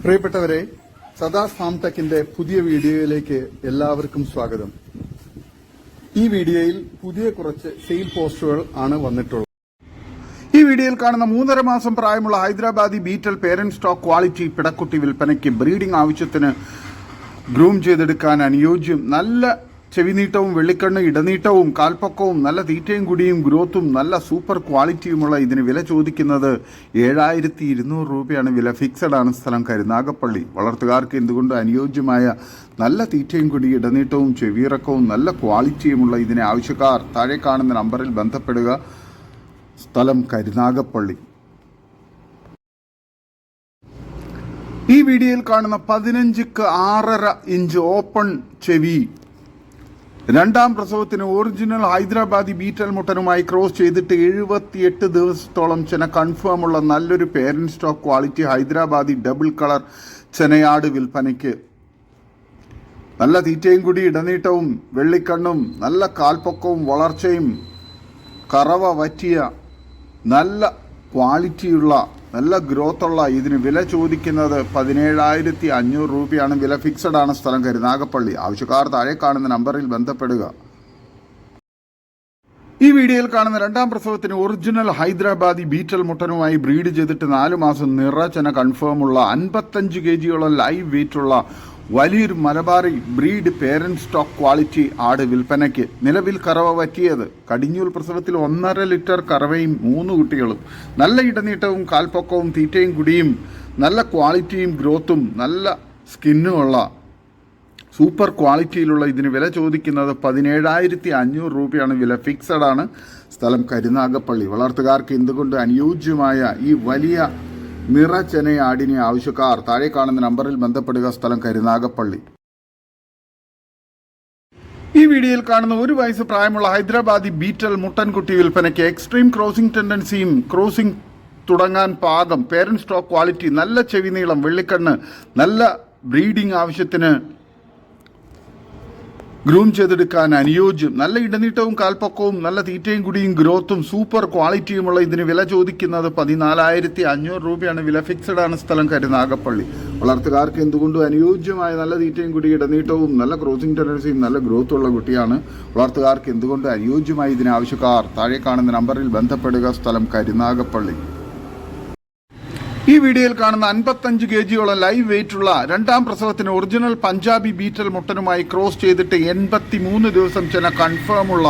പ്രിയപ്പെട്ടവരെ, സദാസ് ഫാം ടെക്കിന്റെ പുതിയ വീഡിയോയിലേക്ക് എല്ലാവർക്കും സ്വാഗതം. ഈ വീഡിയോയിൽ പുതിയ കുറച്ച് സെയിൽ പോസ്റ്റുകൾ ആണ് വന്നിട്ടുള്ളത്. ഈ വീഡിയോയിൽ കാണുന്ന 3.5 മാസം പ്രായമുള്ള Hyderabadi Beetal parent stock quality പിടക്കുട്ടി വിൽപ്പനയ്ക്ക് ബ്രീഡിംഗ് ആവശ്യത്തിന് ഗ്രൂം ചെയ്തെടുക്കാൻ അനുയോജ്യം. നല്ല ചെവിനീട്ടവും വെള്ളിക്കണ്ണ് ഇടനീട്ടവും കാൽപ്പക്കവും നല്ല തീറ്റയും കുടിയും ഗ്രോത്തും നല്ല സൂപ്പർ ക്വാളിറ്റിയുമുള്ള ഇതിന് വില ചോദിക്കുന്നത് 7,200 രൂപയാണ്. വില ഫിക്സഡ് ആണ്. സ്ഥലം കരുനാഗപ്പള്ളി. വളർത്തുകാർക്ക് എന്തുകൊണ്ട് അനുയോജ്യമായ നല്ല തീറ്റയും കുടി ഇടനീട്ടവും ചെവിയിറക്കവും നല്ല ക്വാളിറ്റിയുമുള്ള ഇതിനെ ആവശ്യക്കാർ താഴെ കാണുന്ന നമ്പറിൽ ബന്ധപ്പെടുക. സ്ഥലം കരുനാഗപ്പള്ളി. ഈ വീഡിയോയിൽ കാണുന്ന 15ക്ക് 6.5 ഇഞ്ച് ഓപ്പൺ ചെവി, രണ്ടാം പ്രസവത്തിന് ഒറിജിനൽ ഹൈദരാബാദി ബീറ്റൽ മുട്ടനുമായി ക്രോസ് ചെയ്തിട്ട് 78 ദിവസത്തോളം ചെന കൺഫേമുള്ള നല്ലൊരു parent stock quality Hyderabadi double colour ചെനയാട് വിൽപ്പനയ്ക്ക്. നല്ല തീറ്റയും കൂടി ഇടനീട്ടവും വെള്ളിക്കണ്ണും നല്ല കാൽപ്പൊക്കവും വളർച്ചയും കറവ വറ്റിയ നല്ല ക്വാളിറ്റിയുള്ള നല്ല ഗ്രോത്തുള്ള ഇതിന് വില ചോദിക്കുന്നത് 17,500 രൂപയാണ്. വില ഫിക്സഡ് ആണ്. സ്ഥലം കരുനാഗപ്പള്ളി. ആവശ്യക്കാർ താഴെ കാണുന്ന നമ്പറിൽ ബന്ധപ്പെടുക. ഈ വീഡിയോയിൽ കാണുന്ന രണ്ടാം പ്രസവത്തിന് ഒറിജിനൽ ഹൈദരാബാദി ബീറ്റൽ മുട്ടനുമായി ബ്രീഡ് ചെയ്തിട്ട് 4 മാസം നിറചന കൺഫേമുള്ള 55 kg ലൈവ് വെയിറ്റുള്ള വലിയൊരു Malabari breed parent stock quality ആട് വിൽപ്പനയ്ക്ക്. നിലവിൽ കറവ വറ്റിയത്. കടിഞ്ഞൂൽ പ്രസവത്തിൽ 1.5 ലിറ്റർ കറവയും 3 കുട്ടികളും. നല്ല ഇടനീട്ടവും കാൽപ്പൊക്കവും തീറ്റയും കുടിയും നല്ല ക്വാളിറ്റിയും ഗ്രോത്തും നല്ല സ്കിന്നുമുള്ള സൂപ്പർ ക്വാളിറ്റിയിലുള്ള ഇതിന് വില ചോദിക്കുന്നത് 17,500 രൂപയാണ്. വില ഫിക്സഡ് ആണ്. സ്ഥലം കരുനാഗപ്പള്ളി. വളർത്തുകാർക്ക് എന്തുകൊണ്ട് അനുയോജ്യമായ ഈ വലിയ നിറചെനയാടിനെ ആവശ്യക്കാർ താഴെ കാണുന്ന നമ്പറിൽ ബന്ധപ്പെടുക. സ്ഥലം കരുനാഗപ്പള്ളി. ഈ വീഡിയോയിൽ കാണുന്ന 1 വയസ്സ് പ്രായമുള്ള ഹൈദരാബാദി ബീറ്റൽ മുട്ടൻകുട്ടി വിൽപ്പനയ്ക്ക്. എക്സ്ട്രീം ക്രോസിംഗ് ടെൻഡൻസിയും ക്രോസിംഗ് തുടങ്ങാൻ പാകം, പേരന്റ് സ്റ്റോക്ക് ക്വാളിറ്റി, നല്ല ചെവിനീളം, വെള്ളിക്കണ്ണ്, നല്ല ബ്രീഡിംഗ് ആവശ്യത്തിന് ഗ്രൂം ചെയ്തെടുക്കാൻ അനുയോജ്യം. നല്ല ഇടനീട്ടവും കാൽപ്പൊക്കവും നല്ല തീറ്റയും കുടിയും ഗ്രോത്തും സൂപ്പർ ക്വാളിറ്റിയുമുള്ള ഇതിന് വില ചോദിക്കുന്നത് 14,500 രൂപയാണ്. വില ഫിക്സഡ് ആണ്. സ്ഥലം കരുനാഗപ്പള്ളി. വളർത്തുകാർക്ക് എന്തുകൊണ്ടും അനുയോജ്യമായ നല്ല തീറ്റയും കുടി ഇടനീട്ടവും നല്ല ക്രോസിംഗ് ടെൻഡൻസിയും നല്ല ഗ്രോത്തുള്ള കുട്ടിയാണ്. വളർത്തുകാർക്ക് എന്തുകൊണ്ട് അനുയോജ്യമായ ഇതിന് ആവശ്യക്കാർ താഴെ കാണുന്ന നമ്പറിൽ ബന്ധപ്പെടുക. സ്ഥലം കരുനാഗപ്പള്ളി. ഈ വീഡിയോയിൽ കാണുന്ന 55 kg ലൈവ് വെയിറ്റുള്ള രണ്ടാം പ്രസവത്തിന് ഒറിജിനൽ പഞ്ചാബി ബീറ്റൽ മുട്ടനുമായി ക്രോസ് ചെയ്തിട്ട് 83 ദിവസം ചെന കൺഫേമുള്ള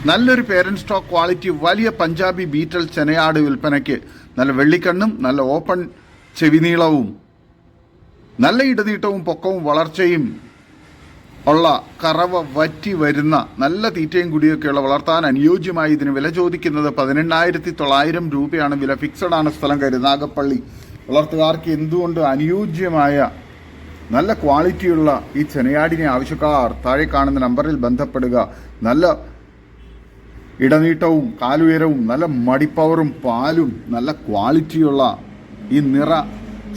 നല്ലൊരു പേരന്റ് സ്റ്റോക്ക് ക്വാളിറ്റി വലിയ പഞ്ചാബി ബീറ്റൽ ചെനയാട് വിൽപ്പനയ്ക്ക്. നല്ല വെള്ളിക്കണ്ണും നല്ല ഓപ്പൺ ചെവിനീളവും നല്ല ഇടനീട്ടവും പൊക്കവും വളർച്ചയും ഉള്ള കറവ വറ്റി വരുന്ന നല്ല തീറ്റയും കുടിയൊക്കെയുള്ള വളർത്താൻ അനുയോജ്യമായി ഇതിന് വില ചോദിക്കുന്നത് 18,900 രൂപയാണ്. വില ഫിക്സഡ് ആണ്. സ്ഥലം കരുനാഗപ്പള്ളി. വളർത്തുകാർക്ക് എന്തുകൊണ്ട് അനുയോജ്യമായ നല്ല ക്വാളിറ്റിയുള്ള ഈ ചെനയാടിനെ ആവശ്യക്കാർ താഴെ കാണുന്ന നമ്പറിൽ ബന്ധപ്പെടുക. നല്ല ഇടനീട്ടവും കാലുയരവും നല്ല മടിപ്പവറും പാലും നല്ല ക്വാളിറ്റിയുള്ള ഈ നിറ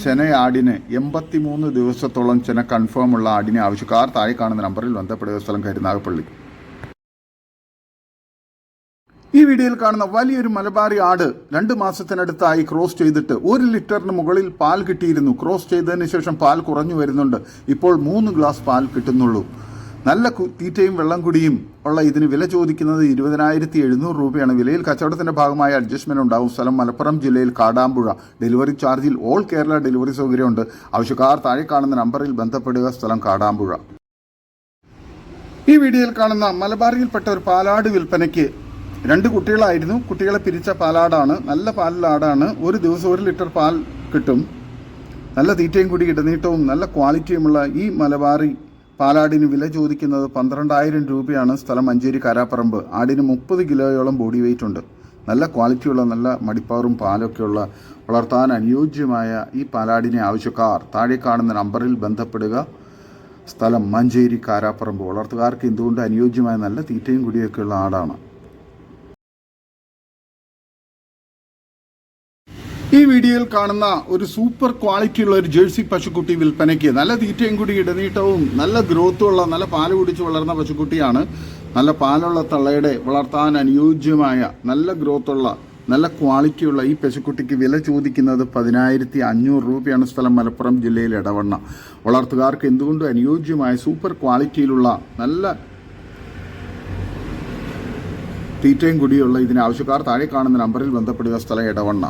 ചെനയാടിന് 83 ദിവസത്തോളം ചെന കൺഫേമുള്ള ആടിനെ ആവശ്യക്കാർ താഴെ കാണുന്ന നമ്പറിൽ ബന്ധപ്പെടുക. സ്ഥലം കരുനാഗപ്പള്ളി. ഈ വീഡിയോയിൽ കാണുന്ന വലിയൊരു മലബാറി ആട് 2 മാസത്തിനടുത്തായി ക്രോസ് ചെയ്തിട്ട് 1 ലിറ്ററിന് മുകളിൽ പാൽ കിട്ടിയിരുന്നു. ക്രോസ് ചെയ്തതിന് ശേഷം പാൽ കുറഞ്ഞു വരുന്നുണ്ട്. ഇപ്പോൾ 3 ഗ്ലാസ് പാൽ കിട്ടുന്നുള്ളൂ. നല്ല തീറ്റയും വെള്ളം കുടിയും ഉള്ള ഇതിന് വില ചോദിക്കുന്നത് 20,700 രൂപയാണ്. വിലയിൽ കച്ചവടത്തിന്റെ ഭാഗമായ അഡ്ജസ്റ്റ്മെന്റ് ഉണ്ടാവും. സ്ഥലം മലപ്പുറം ജില്ലയിൽ കാടാമ്പുഴ. ഡെലിവറി ചാർജിൽ ഓൾ കേരള ഡെലിവറി സൗകര്യമുണ്ട്. ആവശ്യക്കാർ താഴെ കാണുന്ന നമ്പറിൽ ബന്ധപ്പെടുക. സ്ഥലം കാടാമ്പുഴ. ഈ വീഡിയോയിൽ കാണുന്ന മലബാറിയിൽപ്പെട്ട ഒരു പാലാട് വിൽപ്പനയ്ക്ക്. 2 കുട്ടികളായിരുന്നു. കുട്ടികളെ പിരിച്ച പാലാടാണ്. നല്ല പാലിലാടാണ്. ഒരു ദിവസം 1 ലിറ്റർ പാൽ കിട്ടും. നല്ല തീറ്റയും കൂടി ഇടനീട്ടവും നല്ല ക്വാളിറ്റിയുമുള്ള ഈ മലബാറി പാലാടിന് വില ചോദിക്കുന്നത് 12,000 രൂപയാണ്. സ്ഥലം മഞ്ചേരി കാരാപ്പറമ്പ്. ആടിന് 30 കിലോയോളം ബോഡി വെയിറ്റ് ഉണ്ട്. നല്ല ക്വാളിറ്റിയുള്ള നല്ല മടിപ്പവറും പാലൊക്കെയുള്ള വളർത്താൻ അനുയോജ്യമായ ഈ പാലാടിനെ ആവശ്യക്കാർ താഴെ കാണുന്ന നമ്പറിൽ ബന്ധപ്പെടുക. സ്ഥലം മഞ്ചേരി കാരാപ്പറമ്പ്. വളർത്തുകാർക്ക് എന്തുകൊണ്ട് അനുയോജ്യമായ നല്ല തീറ്റയും കുടിയൊക്കെയുള്ള ആടാണ്. ഈ വീഡിയോയിൽ കാണുന്ന ഒരു സൂപ്പർ ക്വാളിറ്റിയുള്ള ഒരു ജേഴ്സി പശുക്കുട്ടി വിൽപ്പനയ്ക്ക്. നല്ല തീറ്റയും കൂടി ഇടനീട്ടവും നല്ല ഗ്രോത്തുള്ള നല്ല പാല് കുടിച്ച് വളർന്ന പശുക്കുട്ടിയാണ്. നല്ല പാലുള്ള തള്ളയുടെ വളർത്താൻ അനുയോജ്യമായ നല്ല ഗ്രോത്തുള്ള നല്ല ക്വാളിറ്റിയുള്ള ഈ പശുക്കുട്ടിക്ക് വില ചോദിക്കുന്നത് 10,500 രൂപയാണ്. സ്ഥലം മലപ്പുറം ജില്ലയിൽ എടവണ്ണ. വളർത്തുകാർക്ക് എന്തുകൊണ്ടും അനുയോജ്യമായ സൂപ്പർ ക്വാളിറ്റിയിലുള്ള നല്ല തീറ്റയും കൂടിയുള്ള ഇതിന് ആവശ്യക്കാർ താഴെ കാണുന്ന നമ്പറിൽ ബന്ധപ്പെടുക. സ്ഥലം എടവണ്ണ.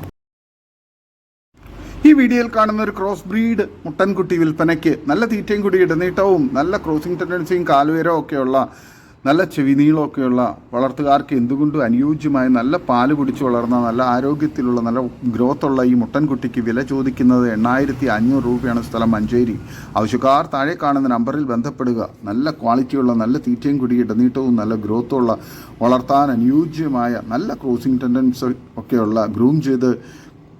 ഈ വീഡിയോയിൽ കാണുന്ന ഒരു ക്രോസ് ബ്രീഡ് മുട്ടൻകുട്ടി വിൽപ്പനയ്ക്ക്. നല്ല തീറ്റയും കൂടി ഇടനീട്ടവും നല്ല ക്രോസിംഗ് ടെൻഡൻസിയും കാലുയരവും ഒക്കെയുള്ള നല്ല ചെവിനീളമൊക്കെയുള്ള വളർത്തുകാർക്ക് എന്തുകൊണ്ടും അനുയോജ്യമായ നല്ല പാല് കുടിച്ച് വളർന്ന നല്ല ആരോഗ്യത്തിലുള്ള നല്ല ഗ്രോത്തുള്ള ഈ മുട്ടൻകുട്ടിക്ക് വില ചോദിക്കുന്നത് 8,500 രൂപയാണ്. സ്ഥലം മഞ്ചേരി. ആവശ്യക്കാർ താഴെ കാണുന്ന നമ്പറിൽ ബന്ധപ്പെടുക. നല്ല ക്വാളിറ്റിയുള്ള നല്ല തീറ്റയും കൂടി ഇടനീട്ടവും നല്ല ഗ്രോത്തുള്ള വളർത്താൻ അനുയോജ്യമായ നല്ല ക്രോസിംഗ് ടെൻഡൻസ് ഒക്കെയുള്ള ഗ്രൂം ചെയ്ത്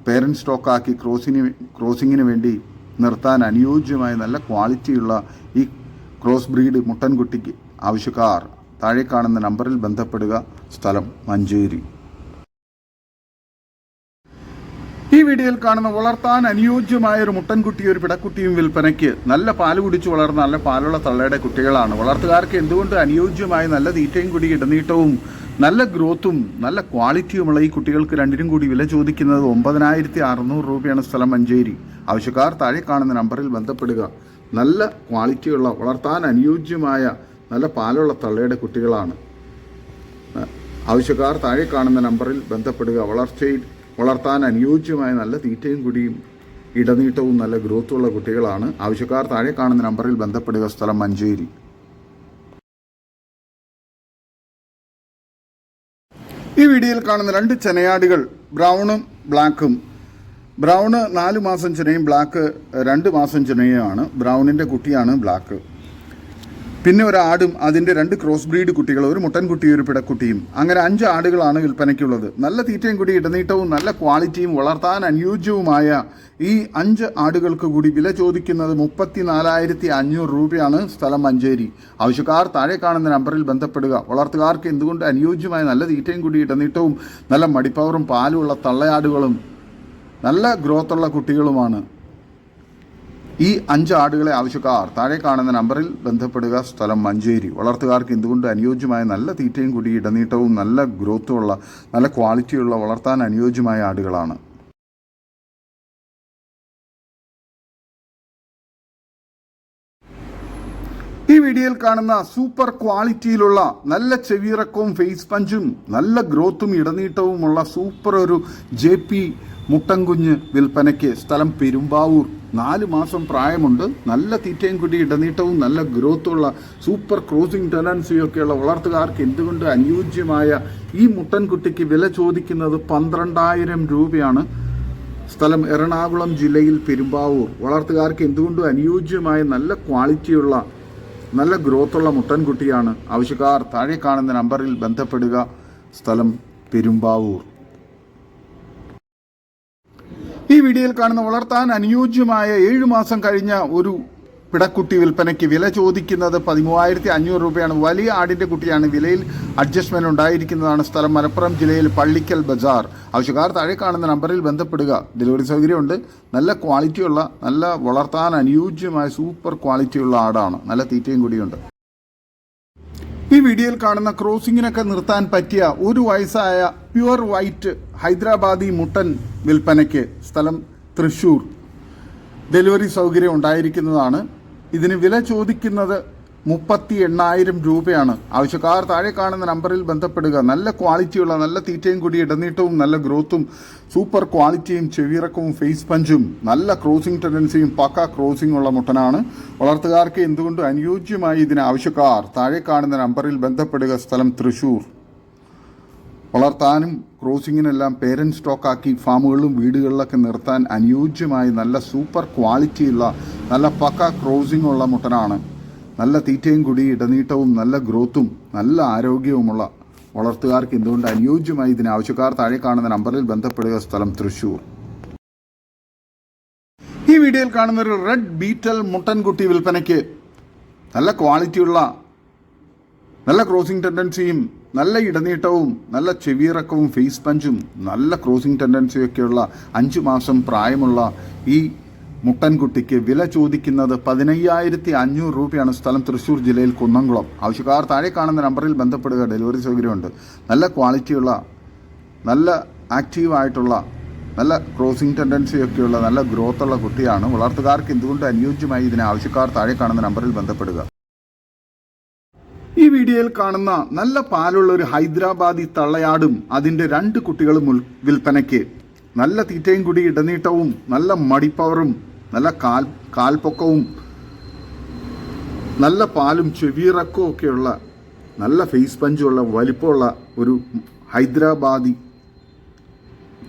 പേരൻറ് സ്റ്റോക്കാക്കി ക്രോസിങ്ങിന് വേണ്ടി നിർത്താൻ അനുയോജ്യമായ നല്ല ക്വാളിറ്റിയുള്ള ഈ ക്രോസ് ബ്രീഡ് മുട്ടൻകുട്ടിക്ക് ആവശ്യക്കാർ താഴെ കാണുന്ന നമ്പറിൽ ബന്ധപ്പെടുക. സ്ഥലം മഞ്ചേരി. ഈ വീഡിയോയിൽ കാണുന്ന വളർത്താൻ അനുയോജ്യമായ ഒരു മുട്ടൻകുട്ടിയും ഒരു പിടക്കുട്ടിയും വിൽപ്പനയ്ക്ക്. നല്ല പാല് കുടിച്ച് വളർന്ന നല്ല പാലുള്ള തള്ളയുടെ കുട്ടികളാണ്. വളർത്തുകാർക്ക് എന്തുകൊണ്ട് അനുയോജ്യമായ നല്ല തീറ്റയും കൂടി ഇടനീട്ടവും നല്ല ഗ്രോത്തും നല്ല ക്വാളിറ്റിയുമുള്ള ഈ കുട്ടികൾക്ക് രണ്ടിനും കൂടി വില ചോദിക്കുന്നത് 9,600 രൂപയാണ്. സ്ഥലം മഞ്ചേരി. ആവശ്യക്കാർ താഴെ കാണുന്ന നമ്പറിൽ ബന്ധപ്പെടുക. നല്ല ക്വാളിറ്റിയുള്ള വളർത്താൻ അനുയോജ്യമായ നല്ല പാലുള്ള തള്ളയുടെ കുട്ടികളാണ്. ആവശ്യക്കാർ താഴെ കാണുന്ന നമ്പറിൽ ബന്ധപ്പെടുക. വളർത്താൻ അനുയോജ്യമായ നല്ല തീറ്റയും കൂടിയും ഇടനീട്ടവും നല്ല ഗ്രോത്തുള്ള കുട്ടികളാണ്. ആവശ്യക്കാർ താഴെ കാണുന്ന നമ്പറിൽ ബന്ധപ്പെടുക. സ്ഥലം മഞ്ചേരി. ഈ വീഡിയോയിൽ കാണുന്ന 2 ചെനയാടുകൾ ബ്രൗണും ബ്ലാക്കും. ബ്രൗണ് 4 മാസം ചെനയും ബ്ലാക്ക് 2 മാസം ചെനയുമാണ്. ബ്രൗണിൻ്റെ കുട്ടിയാണ് ബ്ലാക്ക്. പിന്നെ ഒരു ആടും അതിൻ്റെ 2 ക്രോസ് ബ്രീഡ് കുട്ടികൾ, ഒരു മുട്ടൻകുട്ടിയും ഒരു പിടക്കുട്ടിയും. അങ്ങനെ 5 ആടുകളാണ് വിൽപ്പനയ്ക്കുള്ളത്. നല്ല തീറ്റയും കൂടി ഇടനീട്ടവും നല്ല ക്വാളിറ്റിയും വളർത്താൻ അനുയോജ്യവുമായ ഈ 5 ആടുകൾക്ക് കൂടി വില ചോദിക്കുന്നത് 34,500 രൂപയാണ്. സ്ഥലം മഞ്ചേരി. ആവശ്യക്കാർ താഴെ കാണുന്ന നമ്പറിൽ ബന്ധപ്പെടുക. വളർത്തുകാർക്ക് എന്തുകൊണ്ട് അനുയോജ്യമായ നല്ല തീറ്റയും കൂടി ഇടനീട്ടവും നല്ല മടിപ്പവറും പാലുമുള്ള തള്ളയാടുകളും നല്ല ഗ്രോത്തുള്ള കുട്ടികളുമാണ് ഈ 5 ആടുകളെ ആവശ്യക്കാർ താഴെ കാണുന്ന നമ്പറിൽ ബന്ധപ്പെടുക. സ്ഥലം മഞ്ചേരി. വളർത്തുകാർക്ക് എന്തുകൊണ്ട് അനുയോജ്യമായ നല്ല തീറ്റയും കൂടി ഇടനീട്ടവും നല്ല ഗ്രോത്തുമുള്ള നല്ല ക്വാളിറ്റിയുള്ള വളർത്താൻ അനുയോജ്യമായ ആടുകളാണ്. ഈ വീഡിയോയിൽ കാണുന്ന സൂപ്പർ ക്വാളിറ്റിയിലുള്ള നല്ല ചെവിയിറക്കവും ഫേസ് പഞ്ചും നല്ല ഗ്രോത്തും ഇടനീട്ടവുമുള്ള സൂപ്പർ ഒരു JP മുട്ടൻകുഞ്ഞ് വിൽപ്പനയ്ക്ക്. സ്ഥലം പെരുമ്പാവൂർ. 4 മാസം പ്രായമുണ്ട്. നല്ല തീറ്റയും കൂടി ഇടനീട്ടവും നല്ല ഗ്രോത്തുള്ള സൂപ്പർ ക്രോസിംഗ് ടെൻഡൻസിയൊക്കെയുള്ള വളർത്തുകാർക്ക് എന്തുകൊണ്ട് അനുയോജ്യമായ ഈ മുട്ടൻകുട്ടിക്ക് വില ചോദിക്കുന്നത് 12,000 രൂപയാണ്. സ്ഥലം എറണാകുളം ജില്ലയിൽ പെരുമ്പാവൂർ. വളർത്തുകാർക്ക് എന്തുകൊണ്ടും അനുയോജ്യമായ നല്ല ക്വാളിറ്റിയുള്ള നല്ല ഗ്രോത്തുള്ള മുട്ടൻകുട്ടിയാണ്. ആവശ്യക്കാർ താഴെ കാണുന്ന നമ്പറിൽ ബന്ധപ്പെടുക. സ്ഥലം പെരുമ്പാവൂർ. ഈ വീഡിയോയിൽ കാണുന്ന വളർത്താൻ അനുയോജ്യമായ 7 മാസം കഴിഞ്ഞ ഒരു പിടക്കുട്ടി വിൽപ്പനയ്ക്ക്. വില ചോദിക്കുന്നത് 13,500 രൂപയാണ്. വലിയ ആടിൻ്റെ കുട്ടിയാണ്. വിലയിൽ അഡ്ജസ്റ്റ്മെൻറ്റ് ഉണ്ടായിരിക്കുന്നതാണ്. സ്ഥലം മലപ്പുറം ജില്ലയിൽ പള്ളിക്കൽ ബജാർ. ആവശ്യക്കാർ താഴെ കാണുന്ന നമ്പറിൽ ബന്ധപ്പെടുക. ഡെലിവറി സൗകര്യമുണ്ട്. നല്ല ക്വാളിറ്റിയുള്ള നല്ല വളർത്താൻ അനുയോജ്യമായ സൂപ്പർ ക്വാളിറ്റിയുള്ള ആടാണ്. നല്ല തീറ്റയും കൂടിയുണ്ട്. ഈ വീഡിയോയിൽ കാണുന്ന ക്രോസിങ്ങിനൊക്കെ നിർത്താൻ പറ്റിയ 1 വയസ്സായ പ്യുവർ വൈറ്റ് ഹൈദരാബാദി മുട്ടൻ വിൽപ്പനയ്ക്ക്. സ്ഥലം തൃശ്ശൂർ. ഡെലിവറി സൗകര്യം ഉണ്ടായിരിക്കുന്നതാണ്. ഇതിന് വില ചോദിക്കുന്നത് 38,000 രൂപയാണ്. ആവശ്യക്കാർ താഴെ കാണുന്ന നമ്പറിൽ ബന്ധപ്പെടുക. നല്ല ക്വാളിറ്റിയുള്ള നല്ല തീറ്റയും കൂടി ഇടനീട്ടവും നല്ല ഗ്രോത്തും സൂപ്പർ ക്വാളിറ്റിയും ചെവിയിറക്കവും ഫേസ് പഞ്ചും നല്ല ക്രോസിംഗ് ടെൻഡൻസിയും പക്ക ക്രോസിംഗ് ഉള്ള മുട്ടനാണ്. വളർത്തുകാർക്ക് എന്തുകൊണ്ട് അനുയോജ്യമായി ഇതിന് ആവശ്യക്കാർ താഴെ കാണുന്ന നമ്പറിൽ ബന്ധപ്പെടുക. സ്ഥലം തൃശ്ശൂർ. വളർത്താനും ക്രോസിങ്ങിനെല്ലാം പേരൻറ് സ്റ്റോക്കാക്കി ഫാമുകളിലും വീടുകളിലൊക്കെ നിർത്താൻ അനുയോജ്യമായി നല്ല സൂപ്പർ ക്വാളിറ്റിയുള്ള നല്ല പക്ക ക്രോസിംഗ് ഉള്ള മുട്ടനാണ്. നല്ല തീറ്റയും കൂടി ഇടനീട്ടവും നല്ല ഗ്രോത്തും നല്ല ആരോഗ്യവുമുള്ള വളർത്തുകാർക്ക് എന്തുകൊണ്ട് അനുയോജ്യമായി ഇതിന് ആവശ്യക്കാർ താഴെ കാണുന്ന നമ്പറിൽ ബന്ധപ്പെടുക. സ്ഥലം തൃശ്ശൂർ. ഈ വീഡിയോയിൽ കാണുന്ന ഒരു റെഡ് ബീറ്റൽ മുട്ടൻകുട്ടി വിൽപ്പനയ്ക്ക്. നല്ല ക്വാളിറ്റിയുള്ള നല്ല ക്രോസിംഗ് ടെൻഡൻസിയും നല്ല ഇടനീട്ടവും നല്ല ചെവിയിറക്കവും ഫേസ് പഞ്ചും നല്ല ക്രോസിംഗ് ടെൻഡൻസിയൊക്കെയുള്ള 5 മാസം പ്രായമുള്ള ഈ മുട്ടൻകുട്ടിക്ക് വില ചോദിക്കുന്നത് 15,500 രൂപയാണ്. സ്ഥലം തൃശ്ശൂർ ജില്ലയിൽ കുന്നംകുളം. ആവശ്യക്കാർ താഴെ കാണുന്ന നമ്പറിൽ ബന്ധപ്പെടുക. ഡെലിവറി സൗകര്യമുണ്ട്. നല്ല ക്വാളിറ്റിയുള്ള നല്ല ആക്റ്റീവായിട്ടുള്ള നല്ല ക്രോസിംഗ് ടെൻഡൻസിയൊക്കെയുള്ള നല്ല ഗ്രോത്തുള്ള കുട്ടിയാണ്. വളർത്തുകാർക്ക് എന്തുകൊണ്ട് അനുയോജ്യമായി ഇതിനെ ആവശ്യക്കാർ താഴെ കാണുന്ന നമ്പറിൽ ബന്ധപ്പെടുക. ഈ വീഡിയോയിൽ കാണുന്ന നല്ല പാലുള്ള ഒരു ഹൈദരാബാദി തള്ളയാടും അതിൻ്റെ 2 കുട്ടികളും വിൽപ്പനയ്ക്ക്. നല്ല തീറ്റയും കൂടി ഇടനീട്ടവും നല്ല മടിപ്പവറും നല്ല കാൽപ്പൊക്കവും നല്ല പാലും ചെവിയിറക്കവും ഒക്കെയുള്ള നല്ല ഫേസ് പഞ്ചുള്ള വലിപ്പമുള്ള ഒരു ഹൈദരാബാദി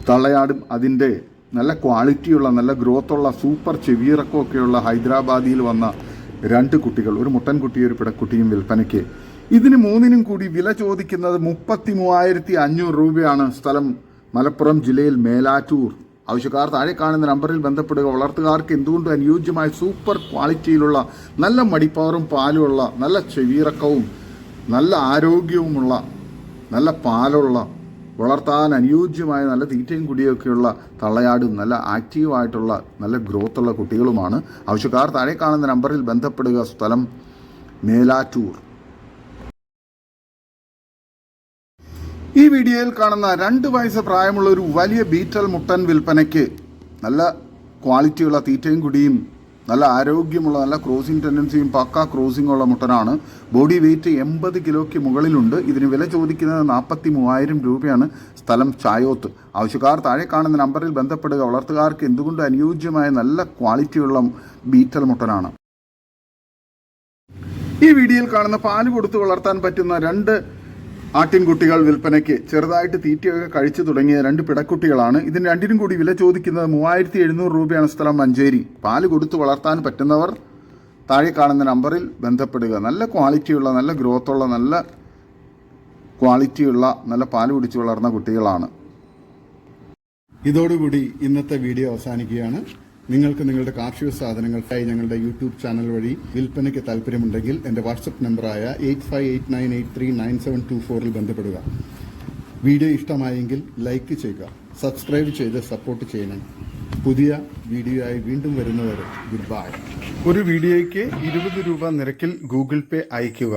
തള്ളയാടും അതിൻ്റെ നല്ല ക്വാളിറ്റിയുള്ള നല്ല ഗ്രോത്തുള്ള സൂപ്പർ ചെവിയിറക്കമൊക്കെയുള്ള ഹൈദരാബാദിയിൽ വന്ന 2 കുട്ടികൾ, ഒരു മുട്ടൻകുട്ടിയും ഒരു പിടക്കുട്ടിയും വിൽപ്പനയ്ക്ക്. ഇതിന് 3നും കൂടി വില ചോദിക്കുന്നത് 33,500 രൂപയാണ്. സ്ഥലം മലപ്പുറം ജില്ലയിൽ മേലാറ്റൂർ. ആവശ്യക്കാർ താഴെ കാണുന്ന നമ്പറിൽ ബന്ധപ്പെടുക. വളർത്തുകാർക്ക് എന്തുകൊണ്ടും അനുയോജ്യമായ സൂപ്പർ ക്വാളിറ്റിയിലുള്ള നല്ല മടിപ്പവറും പാലുമുള്ള നല്ല ചെവിയിറക്കവും നല്ല ആരോഗ്യവുമുള്ള നല്ല പാലുള്ള വളർത്താൻ അനുയോജ്യമായ നല്ല തീറ്റയും കുടിയൊക്കെയുള്ള തള്ളയാടും നല്ല ആക്റ്റീവായിട്ടുള്ള നല്ല ഗ്രോത്തുള്ള കുട്ടികളുമാണ്. ആവശ്യക്കാർ താഴെ കാണുന്ന നമ്പറിൽ ബന്ധപ്പെടുക. സ്ഥലം മേലാറ്റൂർ. ഈ വീഡിയോയിൽ കാണുന്ന 2 വയസ്സ് പ്രായമുള്ള ഒരു വലിയ ബീറ്റൽ മുട്ടൻ വിൽപ്പനയ്ക്ക്. നല്ല ക്വാളിറ്റിയുള്ള തീറ്റയും കുടിയും നല്ല ആരോഗ്യമുള്ള നല്ല ക്രോസിംഗ് ടെൻഡൻസിയും പക്ക ക്രോസിംഗ് ഉള്ള മുട്ടനാണ്. ബോഡി വെയിറ്റ് 80 കിലോയ്ക്ക് മുകളിലുണ്ട്. ഇതിന് വില ചോദിക്കുന്നത് 43,000 രൂപയാണ്. സ്ഥലം ചായോത്ത്. ആവശ്യക്കാർ താഴെ കാണുന്ന നമ്പറിൽ ബന്ധപ്പെടുക. വളർത്തുകാർക്ക് എന്തുകൊണ്ട് അനുയോജ്യമായ നല്ല ക്വാളിറ്റിയുള്ള ബീറ്റൽ മുട്ടനാണ്. ഈ വീഡിയോയിൽ കാണുന്ന പാല് കൊടുത്ത് വളർത്താൻ പറ്റുന്ന 2 ആട്ടിൻകുട്ടികൾ വിൽപ്പനയ്ക്ക്. ചെറുതായിട്ട് തീറ്റയൊക്കെ കഴിച്ചു തുടങ്ങിയ 2 പിടക്കുട്ടികളാണ്. ഇതിന് 2നും കൂടി വില ചോദിക്കുന്നത് 3,700 രൂപയാണ്. സ്ഥലം മഞ്ചേരി. പാല് കൊടുത്ത് വളർത്താൻ പറ്റുന്നവർ താഴെ കാണുന്ന നമ്പറിൽ ബന്ധപ്പെടുക. നല്ല ക്വാളിറ്റിയുള്ള നല്ല ഗ്രോത്തുള്ള നല്ല ക്വാളിറ്റിയുള്ള നല്ല പാല് കുടിച്ച് വളർന്ന കുട്ടികളാണ്. ഇതോടുകൂടി ഇന്നത്തെ വീഡിയോ അവസാനിക്കുകയാണ്. നിങ്ങൾക്ക് നിങ്ങളുടെ കാർഷിക സാധനങ്ങൾക്കായി ഞങ്ങളുടെ യൂട്യൂബ് ചാനൽ വഴി വിൽപ്പനയ്ക്ക് താല്പര്യമുണ്ടെങ്കിൽ എൻ്റെ വാട്സപ്പ് നമ്പറായ 8589839724 ബന്ധപ്പെടുക. വീഡിയോ ഇഷ്ടമായെങ്കിൽ ലൈക്ക് ചെയ്യുക, സബ്സ്ക്രൈബ് ചെയ്ത് സപ്പോർട്ട് ചെയ്യണം. പുതിയ വീഡിയോയായി വീണ്ടും വരുന്നവരെ ഗുഡ് ബൈ. ഒരു വീഡിയോയ്ക്ക് 20 രൂപ നിരക്കിൽ ഗൂഗിൾ പേ അയയ്ക്കുക.